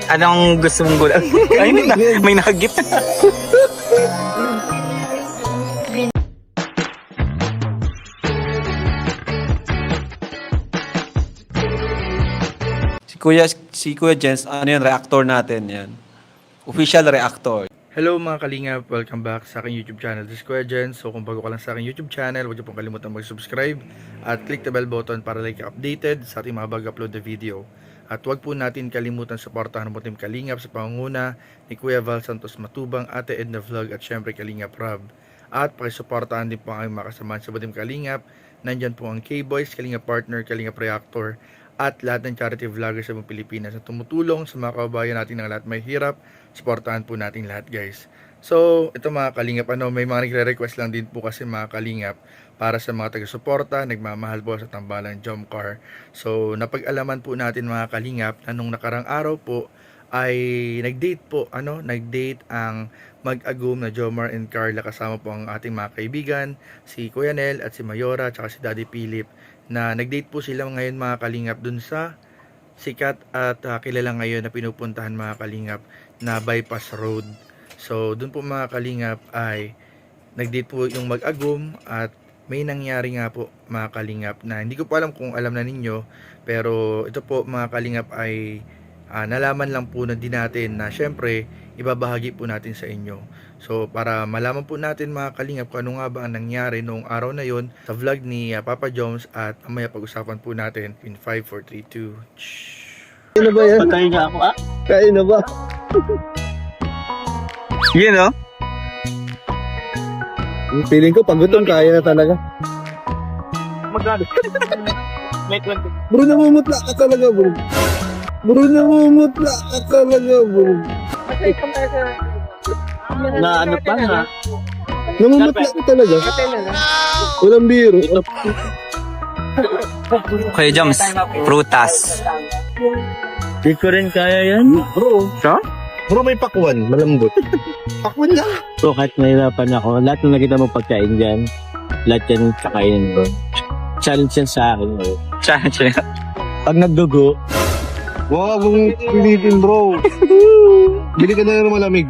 Anong gusto mong gulay? Ay, may nagip. Si Kuya Jens, ano yan, reactor natin yan. Official reactor. Hello mga kalingap, welcome back sa aking YouTube channel. This is Kuya Jen. So kung bago ka lang sa aking YouTube channel, huwag niyo pong kalimutan mag-subscribe at click the bell button para like updated sa ating mga bago-upload na video. At huwag po natin kalimutan suportahan mo Team Kalingap sa pangunguna ni Kuya Val Santos Matubang, Ate Edna Vlog at syempre Kalingap Rob. At pakisuportahan din po ang aming makasamahan sa Team Kalingap. Nandyan po ang K-Boys, Kalingap Partner, Kalingap Reactor at lahat ng charity vloggers sa buong Pilipinas na tumutulong sa mga kababayan natin ng lahat may hirap. Supportahan po natin lahat, guys. So, ito mga kalingap, may mga nagre-request lang din po kasi mga kalingap para sa mga taga-suporta, nagmamahal po sa tambalang Jump Car. So, napag-alaman po natin mga kalingap na nung nakarang araw po ay nag-date ang mag-agum na Jomar and Carla, kasama po ang ating mga kaibigan, si Kuya Nel at si Mayora, at si Daddy Philip, na nag-date po sila ngayon mga kalingap dun sa sikat at kilala ngayon na pinupuntahan mga kalingap na bypass road. So dun po mga kalingap ay nag-date po yung mag-agum at may nangyari nga po mga kalingap na hindi ko po alam kung alam na ninyo, pero ito po mga kalingap ay nalaman lang po na din natin na syempre ibabahagi po natin sa inyo. So para malaman po natin mga kalingap kung ano nga ba ang nangyari noong araw na yon sa vlog ni Papa Joms, at mamaya pag-usapan po natin in 5, 4, 3, 2. Kain na ba yan? Patayin nga ako, Kain na ba? Yun, no? Yung feeling ko, pag gutom, kaya na talaga. Magkano? Bro, namumutla ka talaga, bro. Bro, namumutla ka talaga, bro. Na ano pa nga? Namumutla ka talaga. Walang biro. Kuya Joms, prutas. Di ko rin kaya yan. Bro, So? bro, may pakwan, malambot. Pakwan lang. So kahit nahirapan ako, lahat ng nakita mo pagkain dyan, lahat yan kakainin ko. Challenge yan sa akin. Bro. Challenge. Pag nagdugo, Wow, kung pilitin, bro. Bili ka na ng malamig.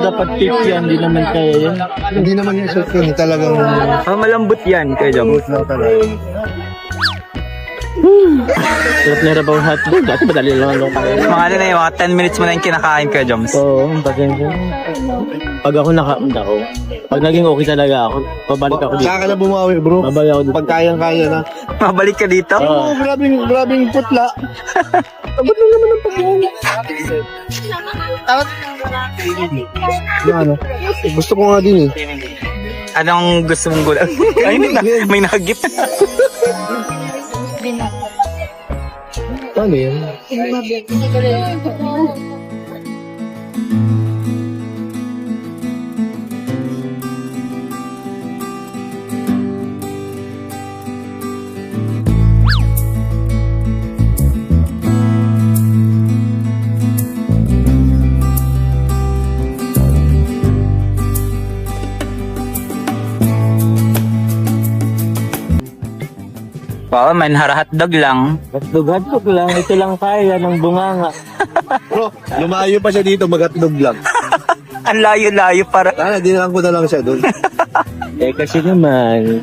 dapat tip yan, hindi naman kaya yan. Hindi naman yung shot yun, talagang... Malambot yan, Kuya Joms. na talaga. Sarap na rabaw hotdog, dati madali lang ang kaya. Mga ano na yung mga 10 minutes mo na yung kinakain, Kuya Joms. Oo, pag ako nakaunda ko, pag naging okay talaga ako, pabalik ako dito. Saka ka na bumawi, bro. Babalik ako dito. Pag kayang-kaya na. Mabalik ka dito? Oo. Oh, grabing putla. Abot lang naman ang pagkain. Ano? Gusto ko nga din eh. Anong gusto mong gulay? Ay, may nagip. Ano yan? Wow, man, hotdog lang. Hotdog lang, ito lang kaya ng bunganga. Bro, lumayo pa siya dito, mag-hotdog lang. Ang layo-layo para. Sana, dinalang ko na lang siya doon. Kasi naman,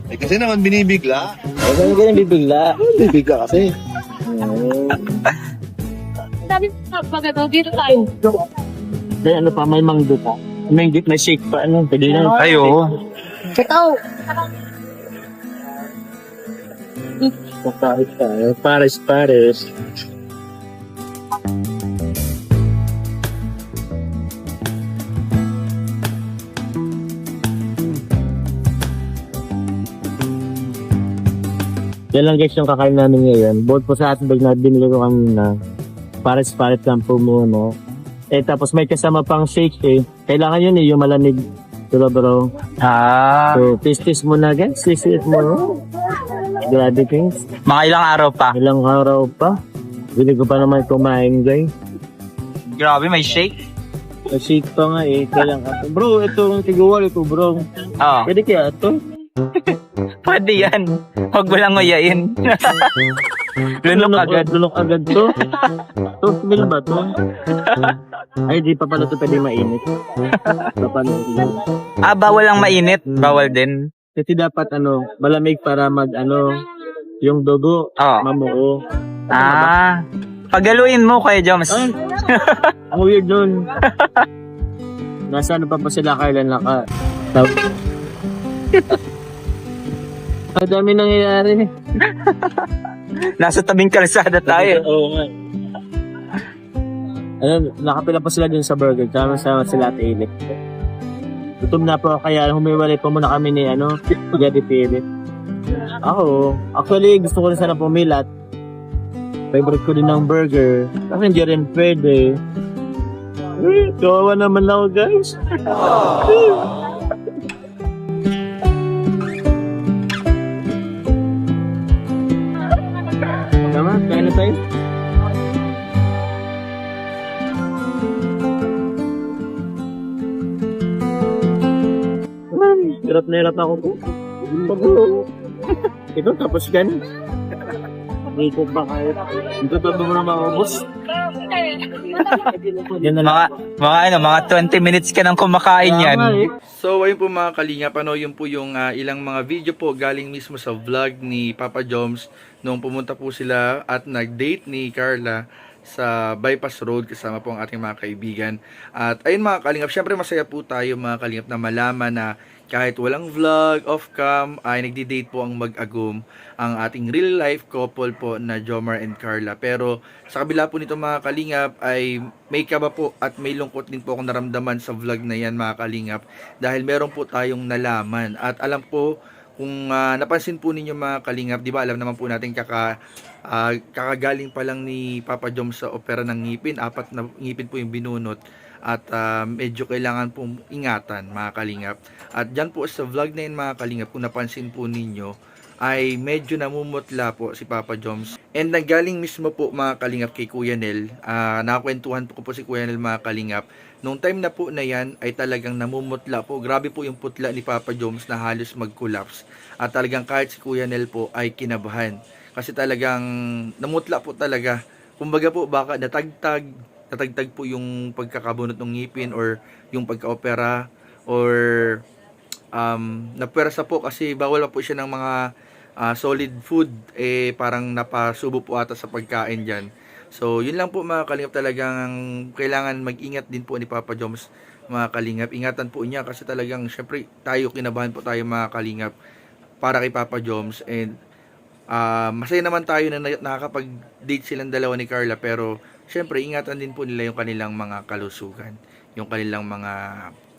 Kasi naman binibigla. huwag ka nang bibigla. Bibigla kasi. Sabi ko, pagkataw, dito tayo. Kaya ano pa, may mangdo pa. May shake pa, pwede na. Ay, oo. Ikaw. Paparit tayo. Pares. Yan lang guys yung kakain namin ngayon. Bukod po sa hotdog na binili ko kanina. Pares lang po muna. Tapos may kasama pang shake eh. Kailangan yun yung malamig. Diba bro? So, taste mo na guys. Taste mo. Grabe guys. Mga ilang araw pa. Ilang araw pa. Hindi ko pa naman kumain guys. Grabe, may shake. Shake pa nga eh. Kailang ka. Bro, itong tiguwal ito bro. Oo. Pwede kaya ito? Pwede yan. Huwag mo lang nguyain. Lunok agad. Lunok agad to. To, smell ba to? Ay, di pa pala to pwede mainit. Papanood lang. Bawal ang mainit. Bawal din. Kasi dapat malamig para yung dugo, Oo. mamuo. Pagaluin mo Kuya Joms. Ay, ang weird nun. Nasa pa sila kailan Ang dami nangyayari. Nasa tabing kalsada tayo. Oo nga. Nakapila pa sila dun sa burger. Sama sila at Elif. Gutom na po kaya humiwalay po muna kami ni Spaghetti Philip. Ako, actually gusto ko rin sana pumilat. Favorite ko din ng burger. Kasi hindi rin pwede. Kawawa naman ako, guys. Tama, kaya na tayo. Hirap na hirap na ako po. Ito, tapos ka na. Dito ba kayo? Dito ba mo na maubos? Yan na lang. Mga 20 minutes ka nang kumakain yan. So ayun po mga kalingap, yun po yung ilang mga video po galing mismo sa vlog ni Papa Joms nung pumunta po sila at nag-date ni Carla sa Bypass Road kasama po ang ating mga kaibigan. At ayun mga kalingap, syempre masaya po tayo mga kalingap na malaman na kahit walang vlog, off-cam, ay nagdi-date po ang mag-agum ang ating real life couple po na Jomar and Carla. Pero sa kabila po nito mga kalingap ay may kaba po at may lungkot din po akong naramdaman sa vlog na yan mga kalingap. Dahil meron po tayong nalaman. At alam po kung napansin po ninyo mga kalingap, di ba alam naman po natin kakagaling pa lang ni Papa Jom sa opera ng ngipin. 4 na ngipin po yung binunot. At medyo kailangan pong ingatan mga kalingap. At dyan po sa vlog na yun mga kalingap, kung napansin po ninyo ay medyo namumutla po si Papa Joms. And nanggaling mismo po mga kalingap kay Kuya Nel. Nakakwentuhan po si Kuya Nel mga kalingap. Nung time na po na yan ay talagang namumutla po. Grabe po yung putla ni Papa Joms na halos mag-collapse. At talagang kahit si Kuya Nel po ay kinabahan. Kasi talagang namutla po talaga. Kumbaga po baka natagtag po yung pagkakabunot ng ngipin or yung pagka-opera or napwersa po kasi bawal pa po siya ng mga solid food, parang napasubo po ata sa pagkain dyan. So yun lang po mga kalingap, talagang kailangan mag-ingat din po ni Papa Joms mga kalingap. Ingatan po niya kasi talagang syempre tayo, kinabahan po tayo mga kalingap para kay Papa Joms. And masaya naman tayo na nakakapag-date silang dalawa ni Carla, pero syempre ingatan din po nila yung kanilang mga kalusugan, yung kanilang mga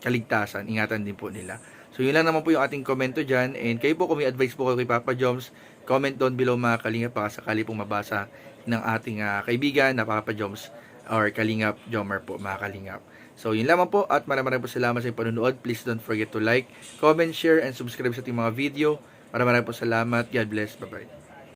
kaligtasan, ingatan din po nila. So yun lang naman po yung ating komento dyan. And kayo po, kung may advice po kayo kay Papa Joms, comment down below mga kalingap, baka sakali pong mabasa ng ating kaibigan na Papa Joms or Kalingap Jomar po mga kalingap. So yun lamang po at maraming po salamat sa inyong panonood. Please don't forget to like, comment, share, and subscribe sa ating mga video. Maraming po salamat. God bless. Bye-bye.